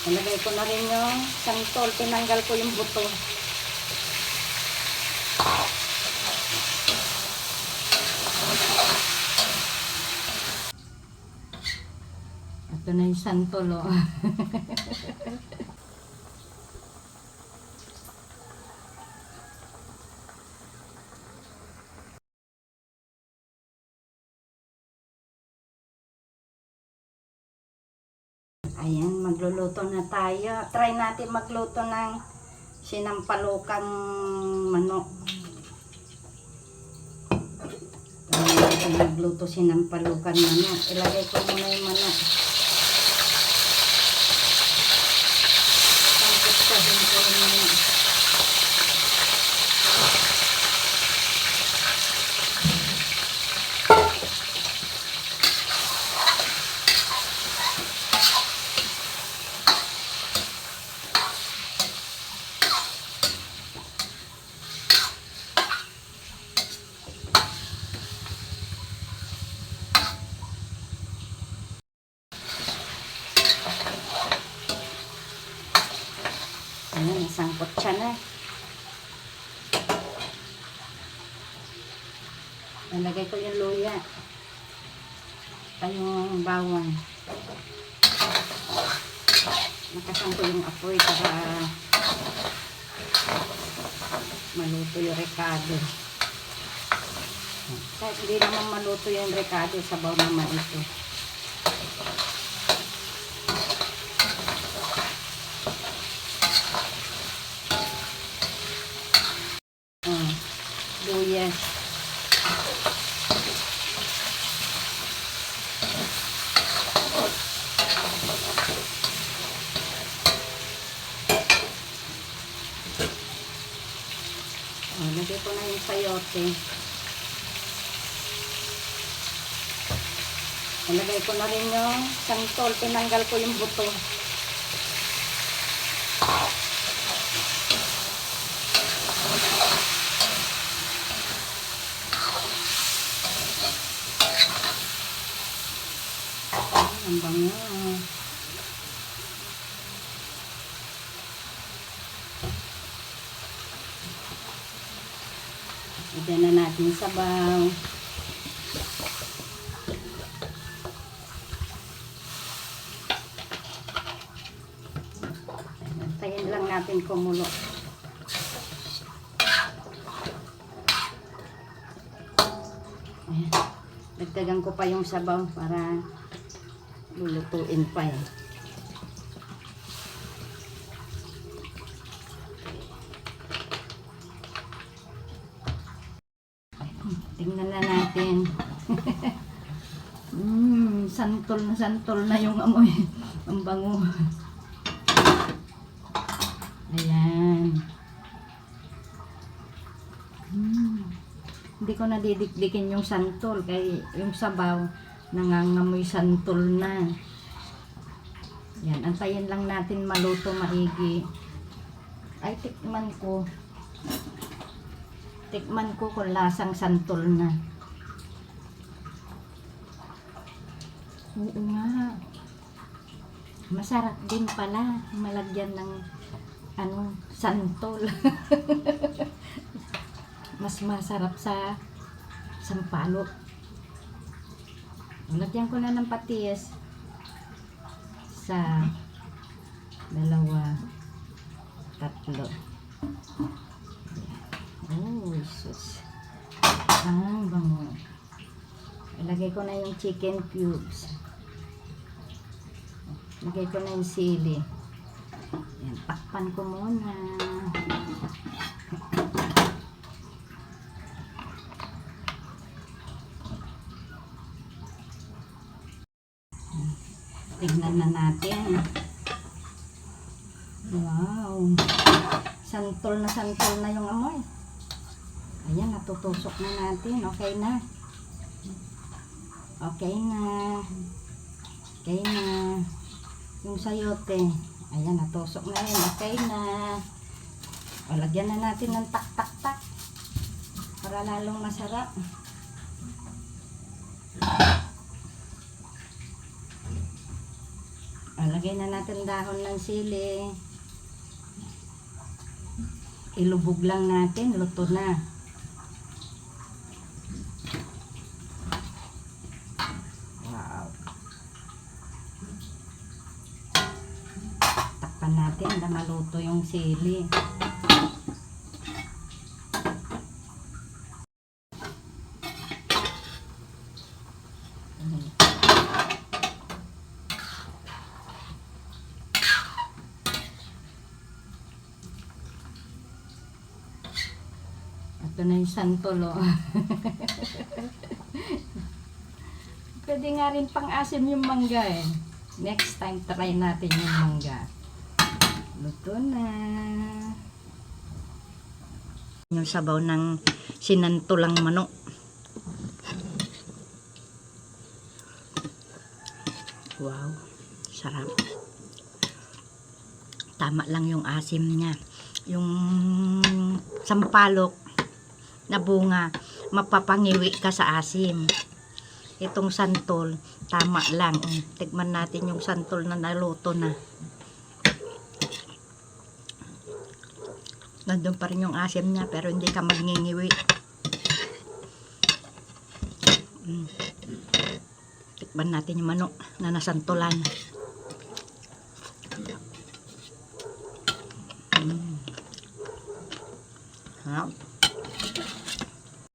Nilagay ko na rin yung santol. Tinanggal ko yung buto. Ito na yung santol, oh. Ayan, magluluto na tayo. Try natin magluto ng sinampalukang manok. Try natin magluto sinampalukang manok. Ilagay ko muna yung manok. Sangkot ko yung manok. Ayan, nasangkot siya na. Nalagay ko yung luya. At yung bawang. Nakasan ko yung apoy para maluto yung rekado. Kahit hindi naman maluto yung rekado, sabaw naman ito. Luyas. Lagay ko na yung sayote. Nalagay ko na rin yung santol. Tinanggal ko yung buto. Ang bango. Lagyan na natin sabaw. Tayin lang natin kumulo. Ayan. Dagdagan ko pa yung sabaw para lulutuin pa yan. Tingnan na natin. Santol na yung amoy. Ang bango. Ayan. Hindi ko nadidikdikin yung santol kaya yung sabaw nangangamoy santol na. Yan, antayin lang natin maluto maigi. Ay, tikman ko. Tikman ko kung lasang santol na. Oo nga. Masarap din pala malagyan ng santol. Mas masarap sa sampalok. Lagyan ko na ng patis sa 2, 3. Oh, sus. Ang bango. Ilagay ko na yung chicken cubes. Ilagay ko na yung sili. Yan, takpan ko muna. Tignan na natin. Wow. Santol na yung amoy. Ayan, natutusok na natin. Okay na. Okay na. Okay na. Yung sayote. Ayan, natusok na yun. Okay na. O, lagyan na natin ng tak-tak-tak. Para lalong masarap. Lagay na natin dahon ng sili. Ilubog lang natin, luto na. Wow. Takpan natin na maluto yung sili. Ito na yung santol, oh. Pwede nga rin pang-asim yung mangga, eh. Next time, try natin yung mangga. Luto na. Yung sabaw ng sinantolang manok. Wow, sarap. Tama lang yung asim niya. Yung sampalok na bunga, mapapangiwi ka sa asim. Itong santol, tama lang. Tikman natin yung santol na naluto na. Nandun pa rin yung asim niya, pero hindi ka magngingiwi. Tikman natin yung manok na nasantolan.